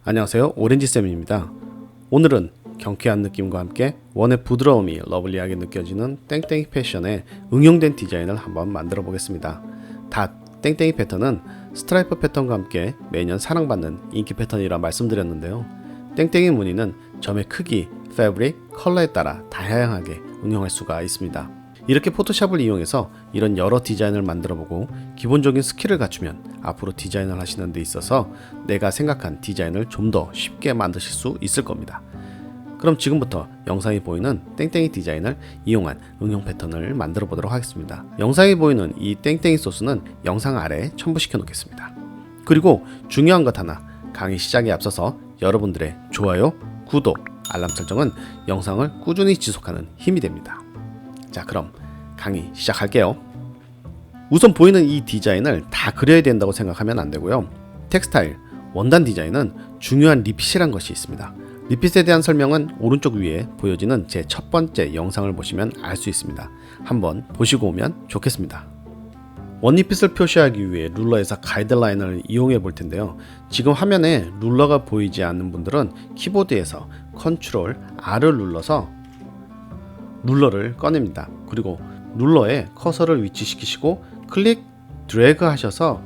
안녕하세요, 오렌지쌤입니다. 오늘은 경쾌한 느낌과 함께 원의 부드러움이 러블리하게 느껴지는 땡땡이 패션에 응용된 디자인을 한번 만들어 보겠습니다. 닷 땡땡이 패턴은 스트라이프 패턴과 함께 매년 사랑받는 인기 패턴이라 말씀드렸는데요. 땡땡이 무늬는 점의 크기, 패브릭, 컬러에 따라 다양하게 응용할 수가 있습니다. 이렇게 포토샵을 이용해서 이런 여러 디자인을 만들어보고 기본적인 스킬을 갖추면 앞으로 디자인을 하시는 데 있어서 내가 생각한 디자인을 좀 더 쉽게 만드실 수 있을 겁니다. 그럼 지금부터 영상에 보이는 땡땡이 디자인을 이용한 응용 패턴을 만들어 보도록 하겠습니다. 영상에 보이는 이 땡땡이 소스는 영상 아래에 첨부시켜 놓겠습니다. 그리고 중요한 것 하나, 강의 시작에 앞서서 여러분들의 좋아요, 구독, 알람 설정은 영상을 꾸준히 지속하는 힘이 됩니다. 자, 그럼 강의 시작할게요. 우선 보이는 이 디자인을 다 그려야 된다고 생각하면 안 되고요. 텍스타일, 원단 디자인은 중요한 리핏이란 것이 있습니다. 리핏에 대한 설명은 오른쪽 위에 보여지는 제 첫 번째 영상을 보시면 알 수 있습니다. 한번 보시고 오면 좋겠습니다. 원리핏을 표시하기 위해 룰러에서 가이드라인을 이용해 볼 텐데요. 지금 화면에 룰러가 보이지 않는 분들은 키보드에서 컨트롤 R을 눌러서 룰러를 꺼냅니다. 그리고 룰러에 커서를 위치시키시고 클릭 드래그 하셔서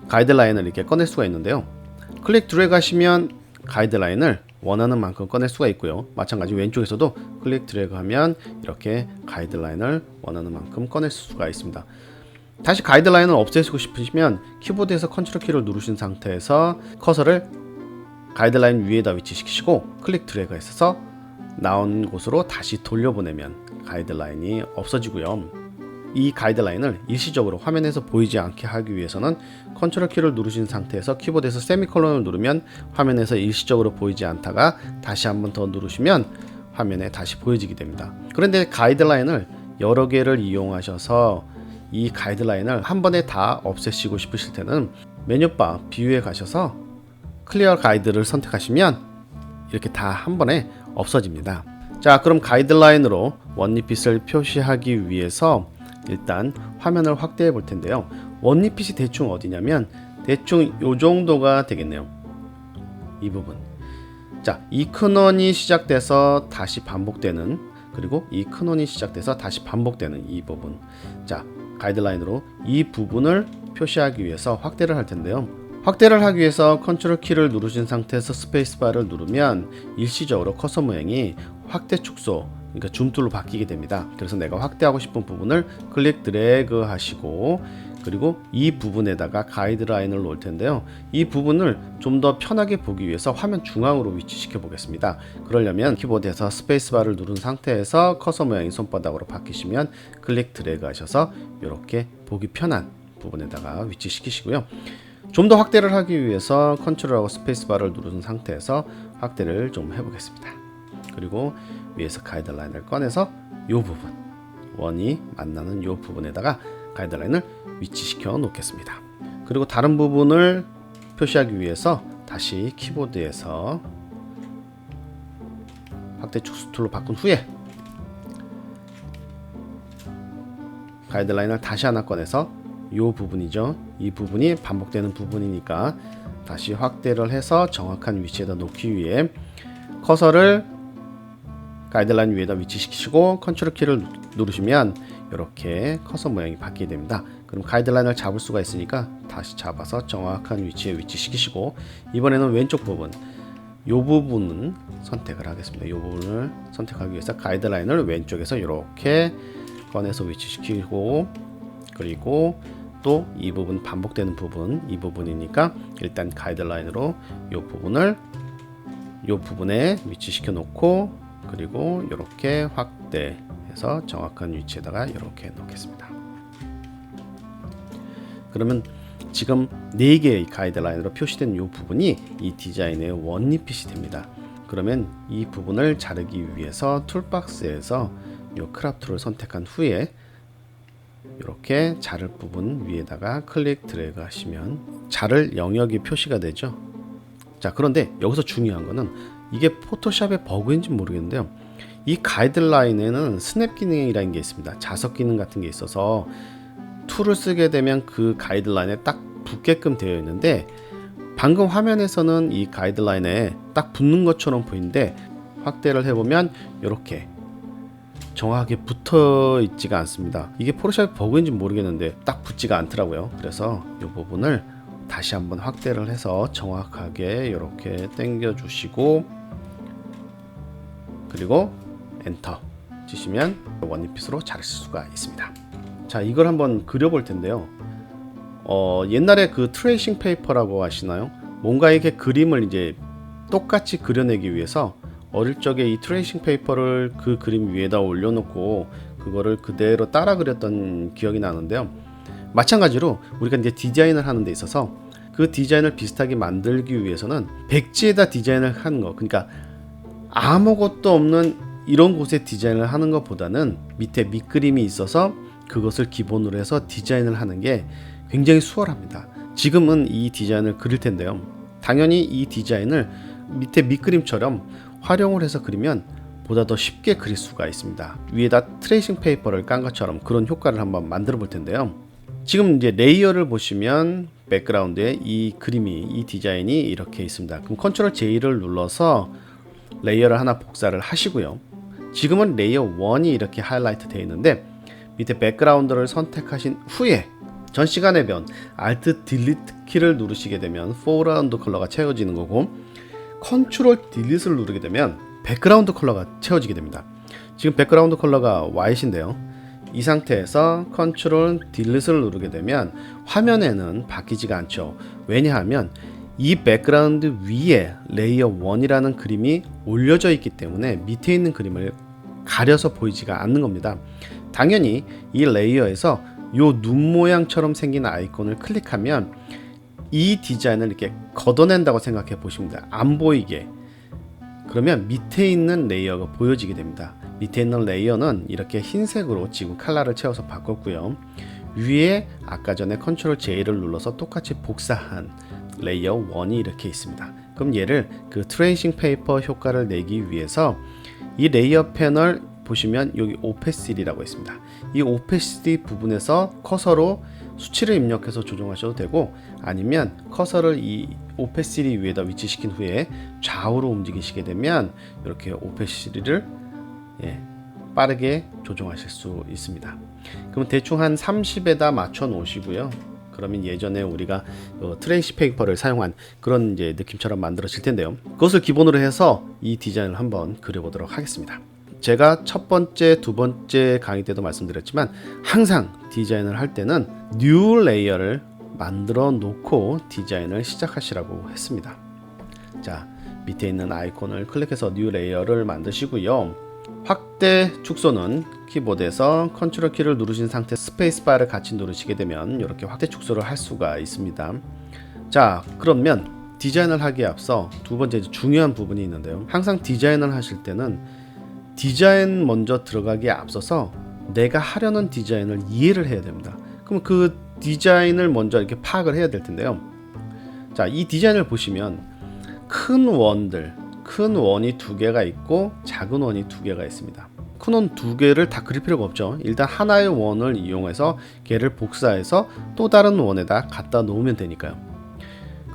가이드라인을 이렇게 꺼낼 수가 있는데요. 클릭 드래그 하시면 가이드라인을 원하는 만큼 꺼낼 수가 있고요. 마찬가지 왼쪽에서도 클릭 드래그 하면 이렇게 가이드라인을 원하는 만큼 꺼낼 수가 있습니다. 다시 가이드라인을 없애시고 싶으시면 키보드에서 컨트롤 키를 누르신 상태에서 커서를 가이드라인 위에다 위치시키시고 클릭 드래그 해서 나온 곳으로 다시 돌려보내면 가이드라인이 없어지고요. 이 가이드라인을 일시적으로 화면에서 보이지 않게 하기 위해서는 컨트롤 키를 누르신 상태에서 키보드에서 세미콜론을 누르면 화면에서 일시적으로 보이지 않다가 다시 한번 더 누르시면 화면에 다시 보여지게 됩니다. 그런데 가이드라인을 여러 개를 이용하셔서 이 가이드라인을 한 번에 다 없애시고 싶으실 때는 메뉴바 뷰에 가셔서 클리어 가이드를 선택하시면 이렇게 다 한 번에 없어집니다. 자, 그럼 가이드라인으로 원리핏을 표시하기 위해서 일단 화면을 확대해 볼 텐데요. 원리핏이 대충 어디냐면 대충 요 정도가 되겠네요. 이 부분. 자, 이 큰 원이 시작돼서 다시 반복되는, 그리고 이 큰 원이 시작돼서 다시 반복되는 이 부분. 자, 가이드라인으로 이 부분을 표시하기 위해서 확대를 할 텐데요. 확대를 하기 위해서 컨트롤 키를 누르신 상태에서 스페이스바를 누르면 일시적으로 커서 모양이 확대 축소, 그러니까 줌툴로 바뀌게 됩니다. 그래서 내가 확대하고 싶은 부분을 클릭 드래그 하시고, 그리고 이 부분에다가 가이드라인을 놓을 텐데요. 이 부분을 좀 더 편하게 보기 위해서 화면 중앙으로 위치시켜 보겠습니다. 그러려면 키보드에서 스페이스바를 누른 상태에서 커서 모양이 손바닥으로 바뀌시면 클릭 드래그 하셔서 이렇게 보기 편한 부분에다가 위치시키시고요. 좀 더 확대를 하기 위해서 컨트롤하고 스페이스바를 누른 상태에서 확대를 좀 해보겠습니다. 그리고 위에서 가이드라인을 꺼내서 이 부분, 원이 만나는 이 부분에다가 가이드라인을 위치시켜 놓겠습니다. 그리고 다른 부분을 표시하기 위해서 다시 키보드에서 확대 축소 툴로 바꾼 후에 가이드라인을 다시 하나 꺼내서 이 부분이죠. 이 부분이 반복되는 부분이니까 다시 확대를 해서 정확한 위치에다 놓기 위해 커서를 가이드라인 위에다 위치시키시고 컨트롤 키를 누르시면 이렇게 커서 모양이 바뀌게 됩니다. 그럼 가이드라인을 잡을 수가 있으니까 다시 잡아서 정확한 위치에 위치시키시고, 이번에는 왼쪽 부분, 이 부분은 선택을 하겠습니다. 이 부분을 선택하기 위해서 가이드라인을 왼쪽에서 이렇게 꺼내서 위치시키고, 그리고 또 이 부분 반복되는 부분, 이 부분이니까 일단 가이드라인으로 이 부분을 이 부분에 위치시켜 놓고, 그리고 이렇게 확대해서 정확한 위치에다가 이렇게 놓겠습니다. 그러면 지금 4개의 가이드라인으로 표시된 이 부분이 이 디자인의 원리핏이 됩니다. 그러면 이 부분을 자르기 위해서 툴박스에서 이 크롭 툴을 선택한 후에 이렇게 자를 부분 위에다가 클릭 드래그 하시면 자를 영역이 표시가 되죠. 자, 그런데 여기서 중요한 거는 이게 포토샵의 버그인지 모르겠는데요. 이 가이드라인에는 스냅 기능이라는 게 있습니다. 자석 기능 같은 게 있어서 툴을 쓰게 되면 그 가이드라인에 딱 붙게끔 되어 있는데 방금 화면에서는 이 가이드라인에 딱 붙는 것처럼 보이는데 확대를 해보면 이렇게 정확하게 붙어 있지가 않습니다. 이게 포토샵 버그인지 모르겠는데 딱 붙지가 않더라고요. 그래서 이 부분을 다시 한번 확대를 해서 정확하게 이렇게 당겨 주시고 그리고 엔터 치시면 원인핏으로 자르실 수가 있습니다. 자, 이걸 한번 그려볼 텐데요. 옛날에 그 트레이싱 페이퍼라고 하시나요? 뭔가 이렇게 그림을 이제 똑같이 그려내기 위해서 어릴 적에 이 트레이싱 페이퍼를 그 그림 위에다 올려놓고 그거를 그대로 따라 그렸던 기억이 나는데요. 마찬가지로 우리가 이제 디자인을 하는 데 있어서 그 디자인을 비슷하게 만들기 위해서는 백지에다 디자인을 하는 거, 그러니까 아무것도 없는 이런 곳에 디자인을 하는 것보다는 밑에 밑그림이 있어서 그것을 기본으로 해서 디자인을 하는 게 굉장히 수월합니다. 지금은 이 디자인을 그릴 텐데요. 당연히 이 디자인을 밑에 밑그림처럼 활용을 해서 그리면 보다 더 쉽게 그릴 수가 있습니다. 위에다 트레이싱 페이퍼를 깐 것처럼 그런 효과를 한번 만들어 볼 텐데요. 지금 이제 레이어를 보시면 백그라운드에 이 그림이, 이 디자인이 이렇게 있습니다. 그럼 컨트롤 J를 눌러서 레이어를 하나 복사를 하시고요. 지금은 레이어 1이 이렇게 하이라이트 되어 있는데 밑에 백그라운드를 선택하신 후에 전 시간의 변 Alt Delete 키를 누르시게 되면 포그라운드 컬러가 채워지는 거고 컨트롤 딜릿을 누르게 되면 백그라운드 컬러가 채워지게 됩니다. 지금 백그라운드 컬러가 화이트인데요. 이 상태에서 컨트롤 딜릿을 누르게 되면 화면에는 바뀌지가 않죠. 왜냐하면 이 백그라운드 위에 레이어 1이라는 그림이 올려져 있기 때문에 밑에 있는 그림을 가려서 보이지가 않는 겁니다. 당연히 이 레이어에서 요 눈 모양처럼 생긴 아이콘을 클릭하면 이 디자인을 이렇게 걷어낸다고 생각해 보시면 됩니다. 안 보이게. 그러면 밑에 있는 레이어가 보여지게 됩니다. 밑에 있는 레이어는 이렇게 흰색으로 지금 컬러를 채워서 바꿨고요. 위에 아까 전에 컨트롤 J를 눌러서 똑같이 복사한 레이어 1이 이렇게 있습니다. 그럼 얘를 그 트레이싱 페이퍼 효과를 내기 위해서 이 레이어 패널 보시면 여기 오페시티라고 있습니다. 이 오페시티 부분에서 커서로 수치를 입력해서 조정하셔도 되고 아니면 커서를 이 오페시티 위에다 위치시킨 후에 좌우로 움직이시게 되면 이렇게 오페시티를 빠르게 조정하실 수 있습니다. 그럼 대충 한 30에다 맞춰 놓으시고요. 그러면 예전에 우리가 트레이시 페이퍼를 사용한 그런 이제 느낌처럼 만들어질 텐데요. 그것을 기본으로 해서 이 디자인을 한번 그려보도록 하겠습니다. 제가 첫 번째, 두 번째 강의 때도 말씀드렸지만 항상 디자인을 할 때는 뉴 레이어를 만들어 놓고 디자인을 시작하시라고 했습니다. 자, 밑에 있는 아이콘을 클릭해서 뉴 레이어를 만드시고요. 확대 축소는 키보드에서 컨트롤 키를 누르신 상태 스페이스바를 같이 누르시게 되면 이렇게 확대 축소를 할 수가 있습니다. 자, 그러면 디자인을 하기에 앞서 두 번째 중요한 부분이 있는데요. 항상 디자인을 하실 때는 디자인 먼저 들어가기에 앞서서 내가 하려는 디자인을 이해를 해야 됩니다. 그럼 그 디자인을 먼저 이렇게 파악을 해야 될 텐데요. 자, 이 디자인을 보시면 큰 원이 두 개가 있고 작은 원이 두 개가 있습니다. 큰 원 두 개를 다 그릴 필요가 없죠. 일단 하나의 원을 이용해서 걔를 복사해서 또 다른 원에다 갖다 놓으면 되니까요.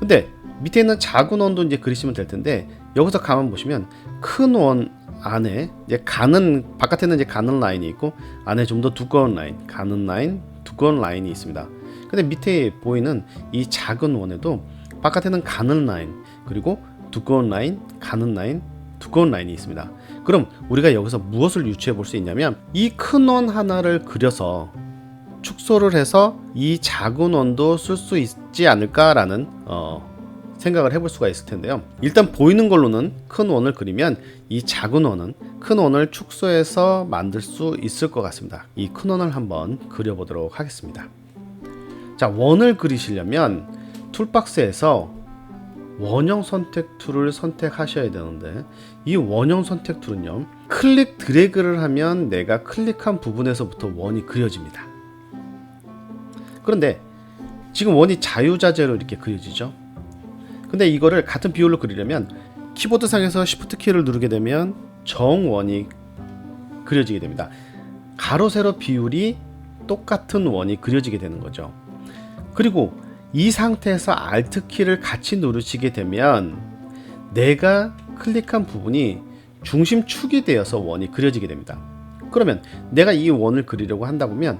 근데 밑에 있는 작은 원도 이제 그리시면 될 텐데 여기서 가만 보시면 큰 원 안에 이제 바깥에는 이제 가는 라인이 있고 안에 좀 더 두꺼운 라인, 가는 라인, 두꺼운 라인이 있습니다. 근데 밑에 보이는 이 작은 원에도 바깥에는 가는 라인, 그리고 두꺼운 라인, 가는 라인, 두꺼운 라인이 있습니다. 그럼 우리가 여기서 무엇을 유추해 볼 수 있냐면 이 큰 원 하나를 그려서 축소를 해서 이 작은 원도 쓸 수 있지 않을까라는 생각을 해볼 수가 있을 텐데요. 일단 보이는 걸로는 큰 원을 그리면 이 작은 원은 큰 원을 축소해서 만들 수 있을 것 같습니다. 이 큰 원을 한번 그려보도록 하겠습니다. 자, 원을 그리시려면 툴박스에서 원형 선택 툴을 선택하셔야 되는데 이 원형 선택 툴은요, 클릭 드래그를 하면 내가 클릭한 부분에서부터 원이 그려집니다. 그런데 지금 원이 자유자재로 이렇게 그려지죠. 근데 이거를 같은 비율로 그리려면 키보드 상에서 Shift 키를 누르게 되면 정원이 그려지게 됩니다. 가로 세로 비율이 똑같은 원이 그려지게 되는 거죠. 그리고 이 상태에서 Alt 키를 같이 누르시게 되면 내가 클릭한 부분이 중심축이 되어서 원이 그려지게 됩니다. 그러면 내가 이 원을 그리려고 한다 보면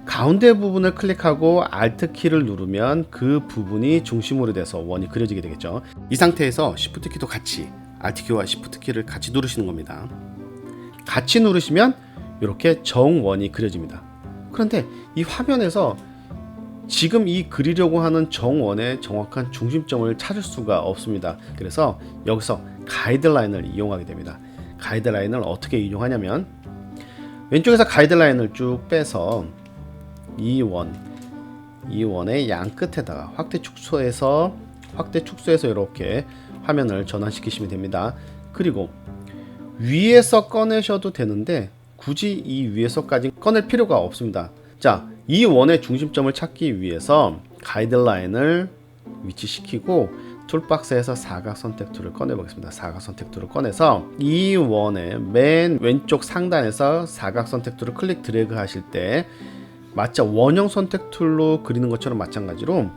가운데 부분을 클릭하고 Alt 키를 누르면 그 부분이 중심으로 돼서 원이 그려지게 되겠죠. 이 상태에서 Shift 키도 같이 Alt 키와 Shift 키를 같이 누르시는 겁니다. 같이 누르시면 이렇게 정원이 그려집니다. 그런데 이 화면에서 지금 이 그리려고 하는 정원의 정확한 중심점을 찾을 수가 없습니다. 그래서 여기서 가이드라인을 이용하게 됩니다. 가이드라인을 어떻게 이용하냐면 왼쪽에서 가이드라인을 쭉 빼서 이 원의 양 끝에다가 확대 축소해서 이렇게 화면을 전환시키시면 됩니다. 그리고 위에서 꺼내셔도 되는데 굳이 이 위에서까지 꺼낼 필요가 없습니다. 자, 이 원의 중심점을 찾기 위해서 가이드라인을 위치시키고 툴박스에서 사각 선택 툴을 꺼내 보겠습니다. 사각 선택 툴을 꺼내서 이 원의 맨 왼쪽 상단에서 사각 선택 툴을 클릭 드래그 하실 때 마치 원형 선택 툴로 그리는 것처럼 마찬가지로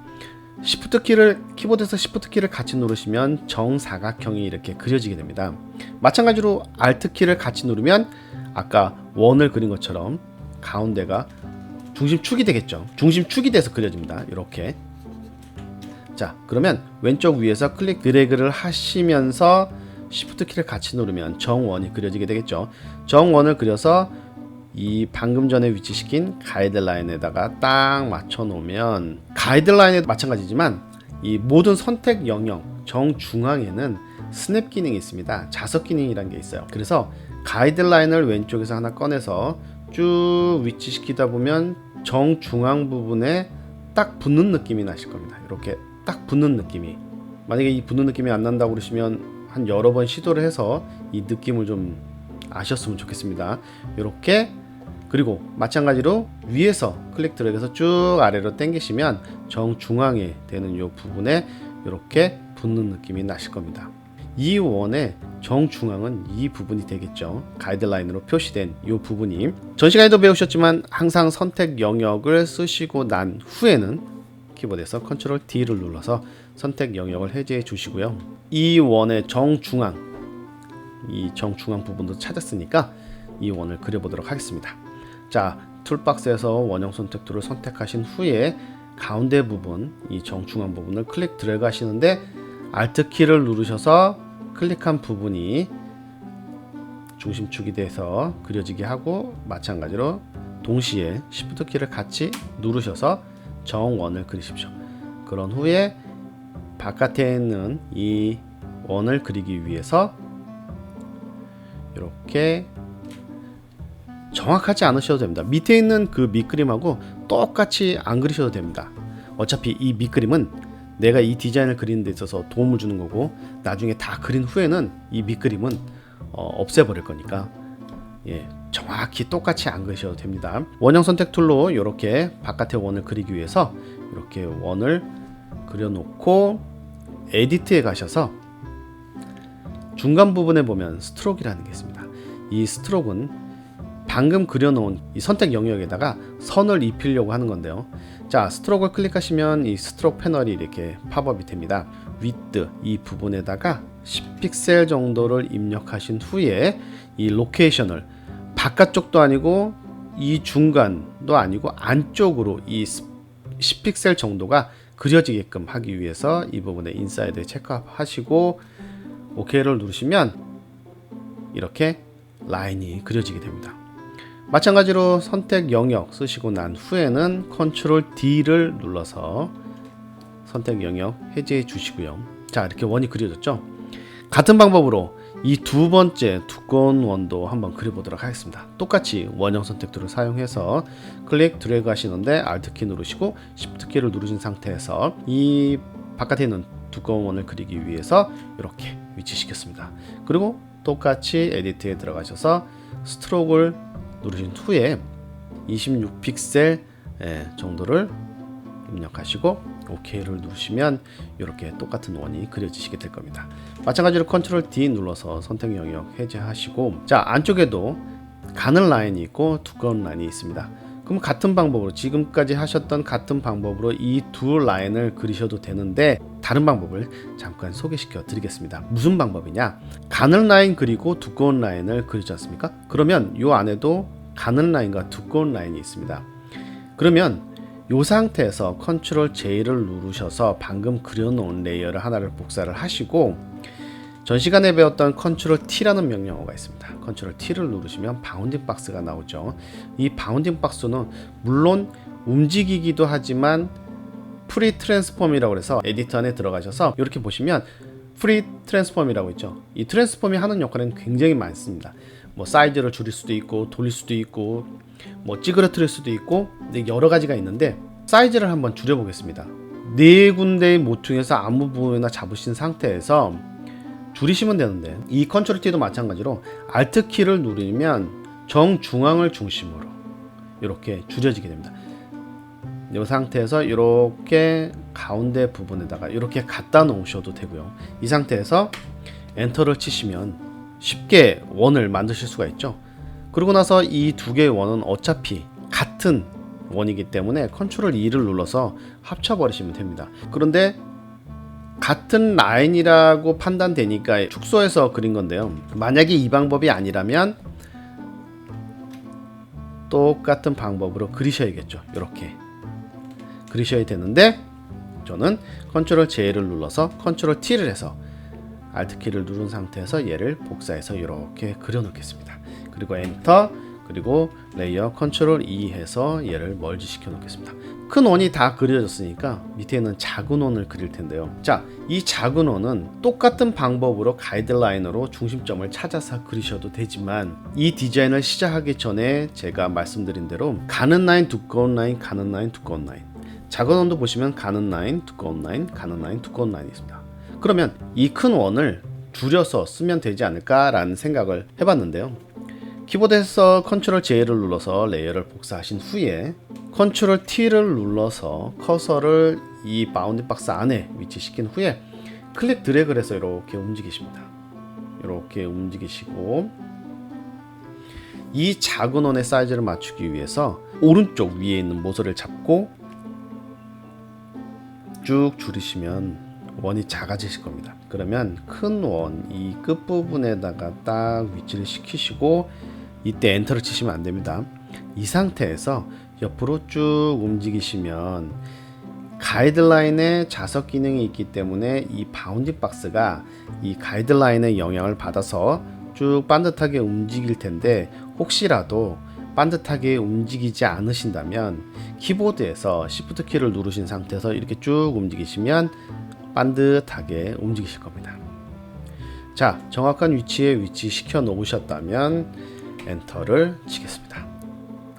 키보드에서 Shift 키를 같이 누르시면 정사각형이 이렇게 그려지게 됩니다. 마찬가지로 Alt 키를 같이 누르면 아까 원을 그린 것처럼 가운데가 중심축이 되겠죠. 중심축이 돼서 그려집니다. 이렇게. 자, 그러면 왼쪽 위에서 클릭 드래그를 하시면서 Shift 키를 같이 누르면 정원이 그려지게 되겠죠. 정원을 그려서 이 방금 전에 위치시킨 가이드라인에다가 딱 맞춰 놓으면 가이드라인에도 마찬가지지만 이 모든 선택 영역 정중앙에는 스냅 기능이 있습니다. 자석 기능이라는 게 있어요. 그래서 가이드라인을 왼쪽에서 하나 꺼내서 쭉 위치시키다 보면 정중앙 부분에 딱 붙는 느낌이 나실 겁니다. 이렇게 딱 붙는 느낌이. 만약에 이 붙는 느낌이 안 난다고 그러시면 한 여러 번 시도를 해서 이 느낌을 좀 아셨으면 좋겠습니다. 이렇게. 그리고 마찬가지로 위에서 클릭 드래그해서 쭉 아래로 당기시면 정중앙에 되는 이 부분에 이렇게 붙는 느낌이 나실 겁니다. 이 원의 정중앙은 이 부분이 되겠죠. 가이드라인으로 표시된 이 부분이. 전 시간에도 배우셨지만 항상 선택 영역을 쓰시고 난 후에는 키보드에서 Ctrl D를 눌러서 선택 영역을 해제해 주시고요. 이 원의 정중앙, 이 정중앙 부분도 찾았으니까 이 원을 그려보도록 하겠습니다. 자, 툴박스에서 원형 선택 툴을 선택하신 후에 가운데 부분, 이 정중앙 부분을 클릭 드래그 하시는데 Alt 키를 누르셔서 클릭한 부분이 중심축이 돼서 그려지게 하고 마찬가지로 동시에 Shift 키를 같이 누르셔서 정원을 그리십시오. 그런 후에 바깥에 있는 이 원을 그리기 위해서 이렇게 정확하지 않으셔도 됩니다. 밑에 있는 그 밑그림하고 똑같이 안 그리셔도 됩니다. 어차피 이 밑그림은 내가 이 디자인을 그리는 데 있어서 도움을 주는 거고 나중에 다 그린 후에는 이 밑그림은 없애버릴 거니까 정확히 똑같이 안 그리셔도 됩니다. 원형 선택 툴로 이렇게 바깥의 원을 그리기 위해서 이렇게 원을 그려놓고 에디트에 가셔서 중간 부분에 보면 스트로크라는 게 있습니다. 이 스트로크는 방금 그려놓은 이 선택 영역에다가 선을 입히려고 하는 건데요. 자, 스트로크를 클릭하시면 이 스트로크 패널이 이렇게 팝업이 됩니다. width 이 부분에다가 10픽셀 정도를 입력하신 후에 이 로케이션을 바깥쪽도 아니고 이 중간도 아니고 안쪽으로 이 10픽셀 정도가 그려지게끔 하기 위해서 이 부분에 인사이드에 체크하시고 OK를 누르시면 이렇게 라인이 그려지게 됩니다. 마찬가지로 선택 영역 쓰시고 난 후에는 Ctrl D를 눌러서 선택 영역 해제해 주시고요. 자, 이렇게 원이 그려졌죠. 같은 방법으로 이 두 번째 두꺼운 원도 한번 그려보도록 하겠습니다. 똑같이 원형 선택 툴을 사용해서 클릭 드래그 하시는데 Alt 키 누르시고 Shift 키를 누르신 상태에서 이 바깥에 있는 두꺼운 원을 그리기 위해서 이렇게 위치시켰습니다. 그리고 똑같이 에디트에 들어가셔서 스트로크를 누르신 후에 26픽셀 정도를 입력하시고 OK를 누르시면 이렇게 똑같은 원이 그려지시게 될 겁니다. 마찬가지로 Ctrl D 눌러서 선택 영역 해제하시고 자, 안쪽에도 가는 라인이 있고 두꺼운 라인이 있습니다. 그럼 같은 방법으로 지금까지 하셨던 같은 방법으로 이 두 라인을 그리셔도 되는데 다른 방법을 잠깐 소개시켜 드리겠습니다. 무슨 방법이냐? 가는 라인 그리고 두꺼운 라인을 그리지 않습니까? 그러면 이 안에도 가는 라인과 두꺼운 라인이 있습니다. 그러면 이 상태에서 컨트롤 J를 누르셔서 방금 그려놓은 레이어를 하나를 복사를 하시고 전 시간에 배웠던 컨트롤 T라는 명령어가 있습니다. 컨트롤 T를 누르시면 바운딩 박스가 나오죠. 이 바운딩 박스는 물론 움직이기도 하지만 프리 트랜스폼이라고 해서 에디터 안에 들어가셔서 이렇게 보시면 프리 트랜스폼이라고 있죠. 이 트랜스폼이 하는 역할은 굉장히 많습니다. 뭐 사이즈를 줄일 수도 있고 돌릴 수도 있고 뭐 찌그러뜨릴 수도 있고 여러 가지가 있는데 사이즈를 한번 줄여 보겠습니다. 네 군데의 모퉁이에서 아무 부분이나 잡으신 상태에서 줄이시면 되는데 이 컨트롤 T도 마찬가지로 Alt 키를 누르면 정중앙을 중심으로 이렇게 줄여지게 됩니다. 이 상태에서 이렇게 가운데 부분에다가 이렇게 갖다 놓으셔도 되고요. 이 상태에서 엔터를 치시면 쉽게 원을 만드실 수가 있죠. 그러고 나서 이 두 개의 원은 어차피 같은 원이기 때문에 컨트롤 E를 눌러서 합쳐버리시면 됩니다. 그런데 같은 라인이라고 판단되니까 축소해서 그린 건데요. 만약에 이 방법이 아니라면 똑같은 방법으로 그리셔야겠죠. 이렇게 그리셔야 되는데 저는 컨트롤 J를 눌러서 컨트롤 T를 해서 Alt 키를 누른 상태에서 얘를 복사해서 이렇게 그려 놓겠습니다. 그리고 엔터 그리고 레이어 컨트롤 E 해서 얘를 멀지 시켜 놓겠습니다. 큰 원이 다 그려졌으니까 밑에 있는 작은 원을 그릴 텐데요. 자, 이 작은 원은 똑같은 방법으로 가이드라인으로 중심점을 찾아서 그리셔도 되지만 이 디자인을 시작하기 전에 제가 말씀드린 대로 가는 라인, 두꺼운 라인, 가는 라인, 두꺼운 라인. 작은 원도 보시면 가는 라인, 두꺼운 라인, 가는 라인, 두꺼운 라인이 있습니다. 그러면 이 큰 원을 줄여서 쓰면 되지 않을까라는 생각을 해봤는데요. 키보드에서 컨트롤 J를 눌러서 레이어를 복사하신 후에 컨트롤 T를 눌러서 커서를 이 바운딩 박스 안에 위치시킨 후에 클릭 드래그를 해서 이렇게 움직이십니다. 이렇게 움직이시고 이 작은 원의 사이즈를 맞추기 위해서 오른쪽 위에 있는 모서리를 잡고 쭉 줄이시면 원이 작아지실 겁니다. 그러면 큰 원 이 끝부분에다가 딱 위치를 시키시고 이때 엔터를 치시면 안 됩니다. 이 상태에서 옆으로 쭉 움직이시면 가이드라인에 자석 기능이 있기 때문에 이 바운딩 박스가 이 가이드라인의 영향을 받아서 쭉 반듯하게 움직일 텐데 혹시라도 반듯하게 움직이지 않으신다면 키보드에서 Shift 키를 누르신 상태에서 이렇게 쭉 움직이시면 반듯하게 움직이실 겁니다. 자, 정확한 위치에 위치시켜 놓으셨다면 엔터를 치겠습니다.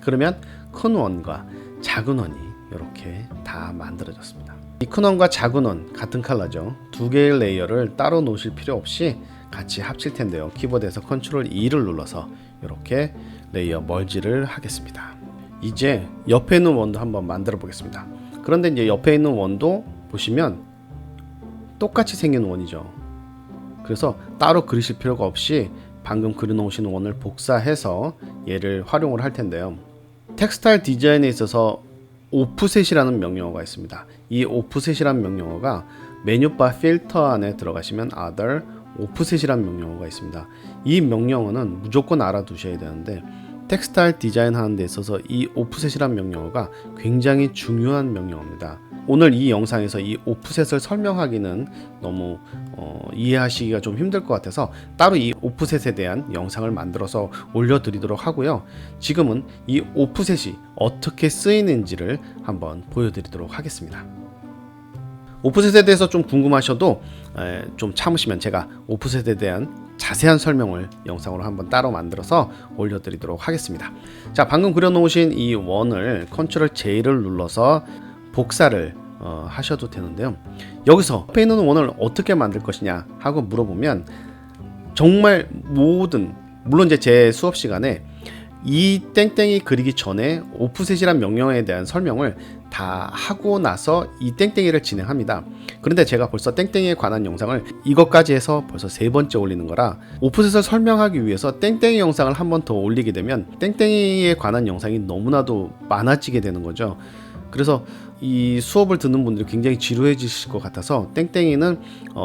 그러면 큰 원과 작은 원이 이렇게 다 만들어졌습니다. 이 큰 원과 작은 원 같은 컬러죠. 두 개의 레이어를 따로 놓으실 필요 없이 같이 합칠 텐데요. 키보드에서 컨트롤 E를 눌러서 이렇게 레이어 멀지를 하겠습니다. 이제 옆에 있는 원도 한번 만들어 보겠습니다. 그런데 이제 옆에 있는 원도 보시면 똑같이 생긴 원이죠. 그래서 따로 그리실 필요가 없이 방금 그려놓으신 원을 복사해서 얘를 활용을 할 텐데요. 텍스타일 디자인에 있어서 오프셋이라는 명령어가 있습니다. 이 오프셋이라는 명령어가 메뉴바 필터 안에 들어가시면 other 오프셋이라는 명령어가 있습니다. 이 명령어는 무조건 알아두셔야 되는데 텍스타일 디자인 하는 데 있어서 이 오프셋이라는 명령어가 굉장히 중요한 명령어입니다. 오늘 이 영상에서 이 오프셋을 설명하기는 너무 이해하시기가 좀 힘들 것 같아서 따로 이 오프셋에 대한 영상을 만들어서 올려드리도록 하고요. 지금은 이 오프셋이 어떻게 쓰이는지를 한번 보여드리도록 하겠습니다. 오프셋에 대해서 좀 궁금하셔도 좀 참으시면 제가 오프셋에 대한 자세한 설명을 영상으로 한번 따로 만들어서 올려드리도록 하겠습니다. 자, 방금 그려놓으신 이 원을 컨트롤 J를 눌러서 복사를 하셔도 되는데요. 여기서 앞에 있는 원을 어떻게 만들 것이냐 하고 물어보면 정말 모든 물론 이제 제 수업 시간에 이 땡땡이 그리기 전에 오프셋이란 명령어에 대한 설명을 다 하고 나서 이 땡땡이를 진행합니다. 그런데 제가 벌써 땡땡이에 관한 영상을 이것까지 해서 벌써 3번째 올리는 거라 오프셋을 설명하기 위해서 땡땡이 영상을 한 번 더 올리게 되면 땡땡이에 관한 영상이 너무나도 많아지게 되는 거죠. 그래서 이 수업을 듣는 분들이 굉장히 지루해지실 것 같아서 땡땡이는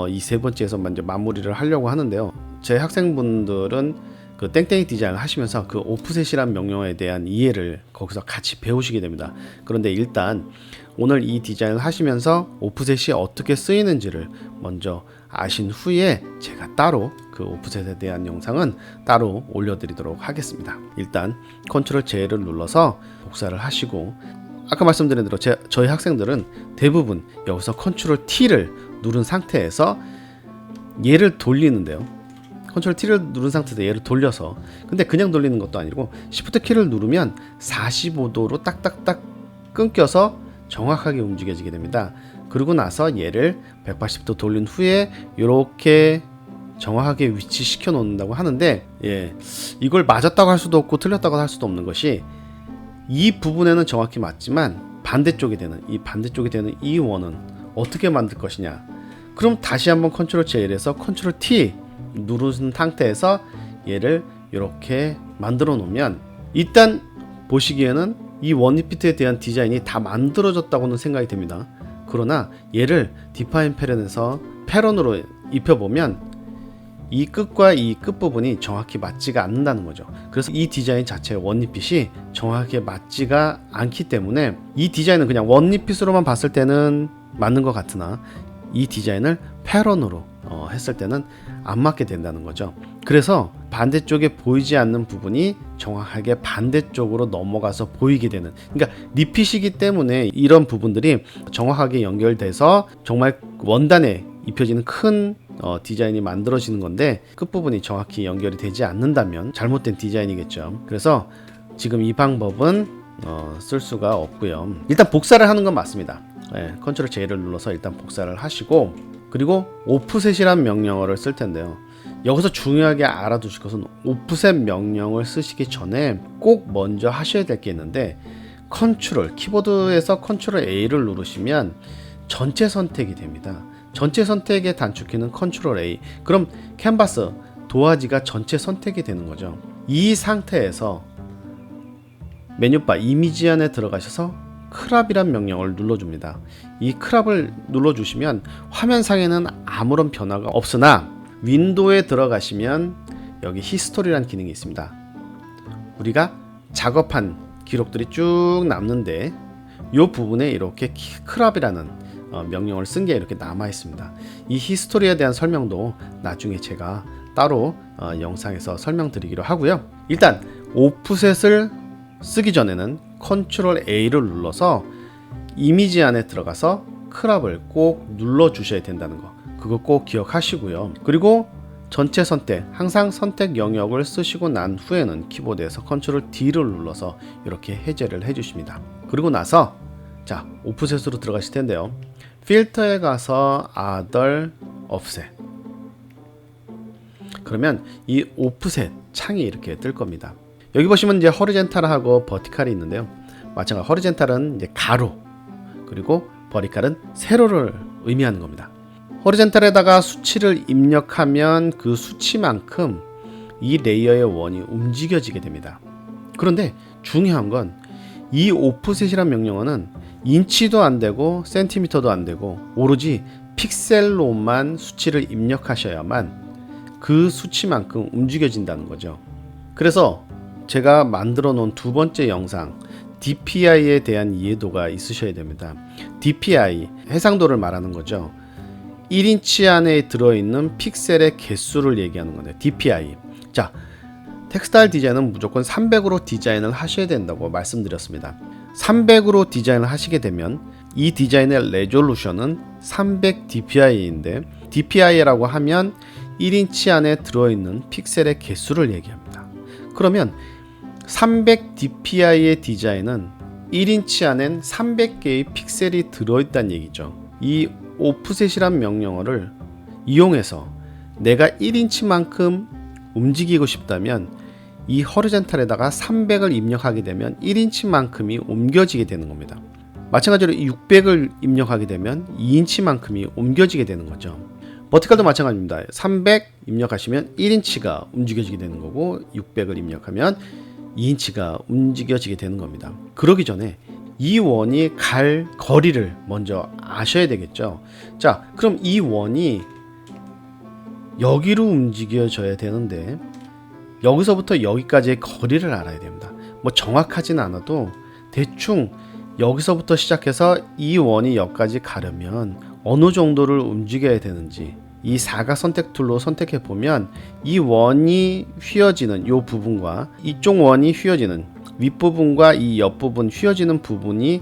이 3번째에서 먼저 마무리를 하려고 하는데요. 제 학생분들은 그 땡땡이 디자인을 하시면서 그 오프셋이란 명령어에 대한 이해를 거기서 같이 배우시게 됩니다. 그런데 일단 오늘 이 디자인을 하시면서 오프셋이 어떻게 쓰이는지를 먼저 아신 후에 제가 따로 그 오프셋에 대한 영상은 따로 올려드리도록 하겠습니다. 일단 컨트롤 J를 눌러서 복사를 하시고, 아까 말씀드린 대로 저희 학생들은 대부분 여기서 컨트롤 T를 누른 상태에서 얘를 돌리는데요. 컨트롤 T를 누른 상태에서 얘를 돌려서, 근데 그냥 돌리는 것도 아니고 Shift 키를 누르면 45도로 딱딱딱 끊겨서 정확하게 움직여지게 됩니다. 그러고 나서 얘를 180도 돌린 후에 이렇게 정확하게 위치시켜 놓는다고 하는데, 이걸 맞았다고 할 수도 없고 틀렸다고 할 수도 없는 것이, 이 부분에는 정확히 맞지만 반대쪽이 되는 이 원은 어떻게 만들 것이냐. 그럼 다시 한번 컨트롤 J에서 컨트롤 T 누른 상태에서 얘를 이렇게 만들어 놓으면, 일단 보시기에는 이 원리피트에 대한 디자인이 다 만들어졌다고는 생각이 됩니다. 그러나 얘를 디파인 패런에서 패런으로 입혀보면 이 끝과 이 끝부분이 정확히 맞지가 않는다는 거죠. 그래서 이 디자인 자체의 원리핏이 정확하게 맞지가 않기 때문에 이 디자인은 그냥 원리핏으로만 봤을 때는 맞는 것 같으나 이 디자인을 패런으로 했을 때는 안 맞게 된다는 거죠. 그래서 반대쪽에 보이지 않는 부분이 정확하게 반대쪽으로 넘어가서 보이게 되는, 그러니까 리핏이기 때문에 이런 부분들이 정확하게 연결돼서 정말 원단에 입혀지는 큰 디자인이 만들어지는 건데, 끝부분이 정확히 연결이 되지 않는다면 잘못된 디자인이겠죠. 그래서 지금 이 방법은 쓸 수가 없고요. 일단 복사를 하는 건 맞습니다. 컨트롤 J를 눌러서 일단 복사를 하시고, 그리고 오프셋이란 명령어를 쓸 텐데요. 여기서 중요하게 알아두실 것은 오프셋 명령을 쓰시기 전에 꼭 먼저 하셔야 될 게 있는데, 키보드에서 컨트롤 A를 누르시면 전체 선택이 됩니다. 전체 선택의 단축키는 컨트롤 A. 그럼 캔버스 도화지가 전체 선택이 되는 거죠. 이 상태에서 메뉴바 이미지 안에 들어가셔서 크랍이란 명령을 눌러줍니다. 이 크랍을 눌러주시면 화면상에는 아무런 변화가 없으나 윈도우에 들어가시면 여기 히스토리란 기능이 있습니다. 우리가 작업한 기록들이 쭉 남는데 이 부분에 이렇게 크랍이라는 명령을 쓴 게 이렇게 남아 있습니다. 이 히스토리에 대한 설명도 나중에 제가 따로 영상에서 설명드리기로 하고요. 일단 오프셋을 쓰기 전에는 컨트롤 A를 눌러서 이미지 안에 들어가서 크랍을 꼭 눌러 주셔야 된다는 거, 그거 꼭 기억하시고요. 그리고 전체 선택, 항상 선택 영역을 쓰시고 난 후에는 키보드에서 컨트롤 D를 눌러서 이렇게 해제를 해주십니다. 그리고 나서 자, 오프셋으로 들어가실 텐데요. 필터에 가서 Other Offset, 그러면 이 오프셋 창이 이렇게 뜰 겁니다. 여기 보시면 이제 허리젠탈하고 버티칼이 있는데요. 마찬가지로 허리젠탈은 이제 가로, 그리고 버티칼은 세로를 의미하는 겁니다. 허리젠탈에다가 수치를 입력하면 그 수치만큼 이 레이어의 원이 움직여지게 됩니다. 그런데 중요한 건 이 오프셋이란 명령어는 인치도 안 되고 센티미터도 안 되고 오로지 픽셀로만 수치를 입력하셔야만 그 수치만큼 움직여진다는 거죠. 그래서 제가 만들어 놓은 두 번째 영상 DPI에 대한 이해도가 있으셔야 됩니다. DPI, 해상도를 말하는 거죠. 1인치 안에 들어있는 픽셀의 개수를 얘기하는 건데 DPI. 자, 텍스타일 디자인은 무조건 300으로 디자인을 하셔야 된다고 말씀드렸습니다. 300으로 디자인을 하시게 되면 이 디자인의 레졸루션은 300 DPI인데, DPI라고 하면 1인치 안에 들어있는 픽셀의 개수를 얘기합니다. 그러면 300 DPI의 디자인은 1인치 안엔 300개의 픽셀이 들어있다는 얘기죠. 이 오프셋이란 명령어를 이용해서 내가 1인치만큼 움직이고 싶다면 이 허리젠탈에다가 300을 입력하게 되면 1인치만큼이 옮겨지게 되는 겁니다. 마찬가지로 600을 입력하게 되면 2인치만큼이 옮겨지게 되는 거죠. 버티컬도 마찬가지입니다. 300 입력하시면 1인치가 움직여지게 되는 거고 600을 입력하면 2인치가 움직여지게 되는 겁니다. 그러기 전에 이 원이 갈 거리를 먼저 아셔야 되겠죠. 자, 그럼 이 원이 여기로 움직여져야 되는데 여기서부터 여기까지의 거리를 알아야 됩니다. 뭐 정확하진 않아도 대충 여기서부터 시작해서 이 원이 여기까지 가려면 어느 정도를 움직여야 되는지 이 사각 선택 툴로 선택해 보면 이 원이 휘어지는 이 부분과 이쪽 원이 휘어지는 윗부분과 이 옆부분 휘어지는 부분이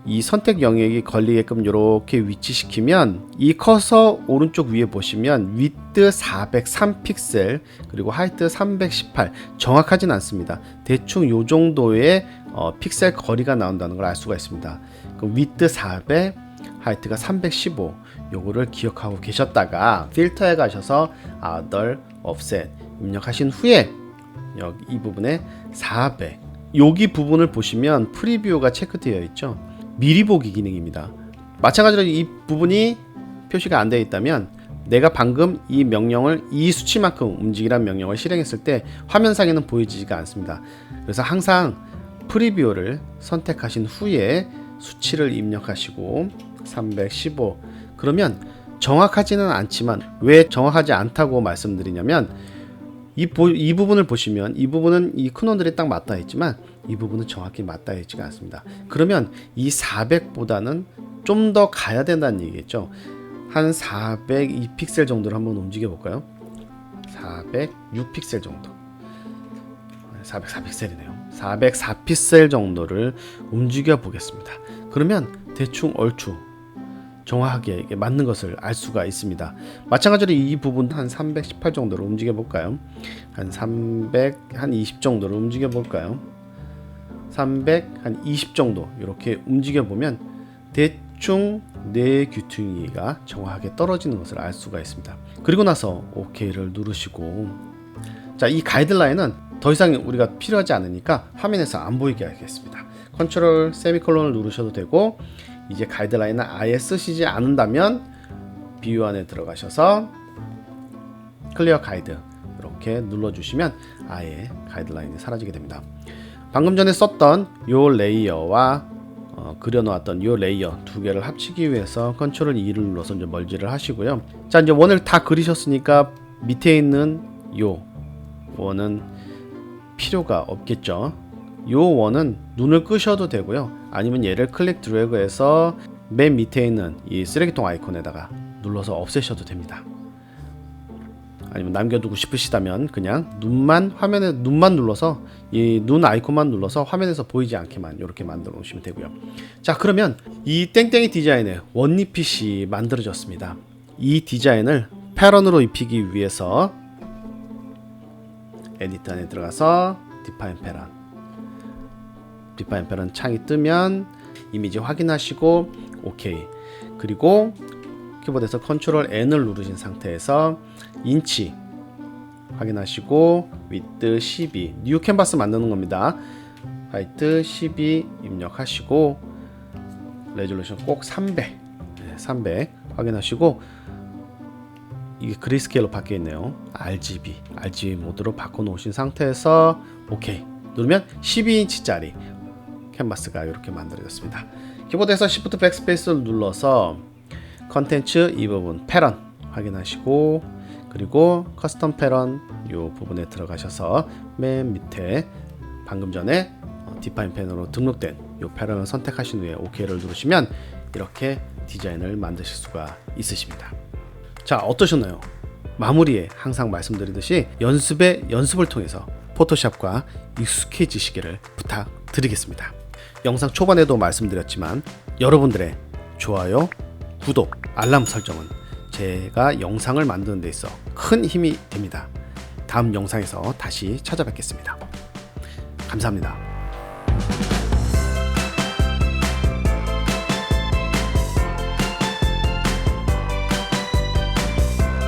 이 선택 영역이 걸리게끔 이렇게 위치시키면 이 커서 오른쪽 위에 보시면 위드 403 픽셀 그리고 하이트 318 정확하진 않습니다. 대충 요 정도의 픽셀 거리가 나온다는 걸 알 수가 있습니다. 그럼 위드 400 하이트가 315 요거를 기억하고 계셨다가 필터에 가셔서 Other Offset 입력하신 후에 여기 이 부분에 400 여기 부분을 보시면 프리뷰가 체크되어 있죠. 미리 보기 기능입니다. 마찬가지로 이 부분이 표시가 안 되어 있다면 내가 방금 이 명령을 이 수치만큼 움직이라는 명령을 실행했을 때 화면상에는 보여지지가 않습니다. 그래서 항상 프리뷰를 선택하신 후에 수치를 입력하시고 315 그러면 정확하지는 않지만 왜 정확하지 않다고 말씀드리냐면 이 부분을 보시면 이 부분은 이 큰 원들이 딱 맞닿아 있지만 이 부분은 정확히 맞닿아 있지가 않습니다. 그러면 이 400보다는 좀 더 가야 된다는 얘기겠죠. 한 402픽셀 정도를 한번 움직여 볼까요? 406픽셀 정도 404픽셀이네요. 404픽셀 정도를 움직여 보겠습니다. 그러면 대충 얼추 정확하게 맞는 것을 알 수가 있습니다. 마찬가지로 이 부분 한 318 정도로 움직여 볼까요? 한 320 정도로 움직여 볼까요? 320 정도 이렇게 움직여 보면 대충 뇌 귀퉁이가 정확하게 떨어지는 것을 알 수가 있습니다. 그리고 나서 OK를 누르시고 자, 이 가이드라인은 더 이상 우리가 필요하지 않으니까 화면에서 안 보이게 하겠습니다. 컨트롤 세미콜론을 누르셔도 되고 이제 가이드라인을 아예 쓰시지 않는다면 뷰 안에 들어가셔서 클리어 가이드 이렇게 눌러주시면 아예 가이드라인이 사라지게 됩니다. 방금 전에 썼던 요 레이어와 그려놓았던 요 레이어 두 개를 합치기 위해서 컨트롤 E를 눌러서 이제 멀지를 하시고요. 자, 이제 원을 다 그리셨으니까 밑에 있는 요 원은 필요가 없겠죠. 요 원은 눈을 끄셔도 되고요. 아니면 얘를 클릭 드래그해서 맨 밑에 있는 이 쓰레기통 아이콘에다가 눌러서 없애셔도 됩니다. 아니면 남겨두고 싶으시다면 그냥 화면에 눈만 눌러서 이 눈 아이콘만 눌러서 화면에서 보이지 않게만 이렇게 만들어 놓으시면 되고요. 자, 그러면 이 땡땡이 디자인의 원리핏이 만들어졌습니다. 이 디자인을 패런으로 입히기 위해서 에디트 안에 들어가서 디파인 패런 창이 뜨면 이미지 확인하시고 OK 그리고 키보드에서 컨트롤 N을 누르신 상태에서 인치 확인하시고 width 12 뉴 캔버스 만드는 겁니다. 하이트 12 입력하시고 레졸루션 꼭 300 확인하시고 이게 그레이스케일로 바뀌어 있네요. RGB 모드로 바꿔 놓으신 상태에서 OK 누르면 12인치짜리 캔버스가 이렇게 만들어졌습니다. 키보드에서 Shift 백스페이스를 눌러서 컨텐츠 이 부분 패런 확인하시고 그리고 커스텀 패런 이 부분에 들어가셔서 맨 밑에 방금 전에 디파인 패널로 등록된 이 패런을 선택하신 후에 OK를 누르시면 이렇게 디자인을 만드실 수가 있으십니다. 자, 어떠셨나요? 마무리에 항상 말씀드리듯이 연습을 통해서 포토샵과 익숙해지시기를 부탁드리겠습니다. 영상 초반에도 말씀드렸지만 여러분들의 좋아요, 구독, 알람 설정은 제가 영상을 만드는 데 있어 큰 힘이 됩니다. 다음 영상에서 다시 찾아뵙겠습니다. 감사합니다.